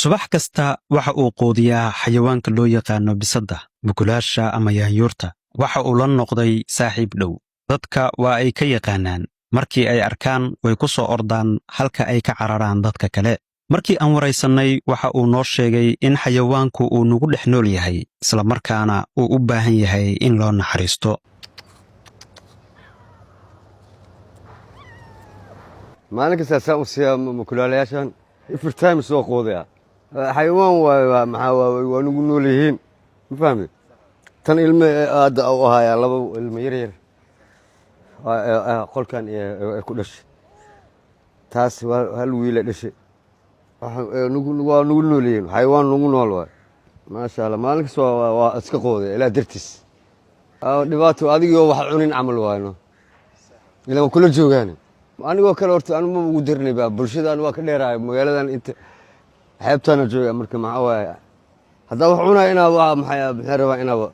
subax kasta waxa uu quudiyaa xayawaanka loo yaqaano bisadda, mukulaasha ama yaanyuurta. Waxa uu la noqday saaxiib dhow. Dadka waa ay ka yaqaanaan. Markii ay arkaan way ku soo ordaan halka ay ka cararaan dadka kale. Markii aan waraysannay waxa uu noo sheegay in xayawaanku uu nagu dhex nool yahay, isla markaana uu u baahan yahay in loo naxariisto. maalin kasta saan u siiyaa mukulaalayaashan every time soo quudaya xayawaan waa nagu nool yihiin ma fahmi tan ilmo aad u ahaaya laba ilmo yar qolkan ku dhashay taas hal wiil dhashay waa nagu nool yihiin xayawaan nagu nool waay maasha Allah maalin kasta waa iska quudaya ilaa dartiis dhibaato adigoo wax cunin camal waayno ilaa kula joogaan anigoo kale horta anu ma ugu dirnay baa bulshadaan waa ka dheeraay magaaladan inta xeebtana jooga marka maxaa waaye hadda wax cunaa inaa maxay rabaa inaa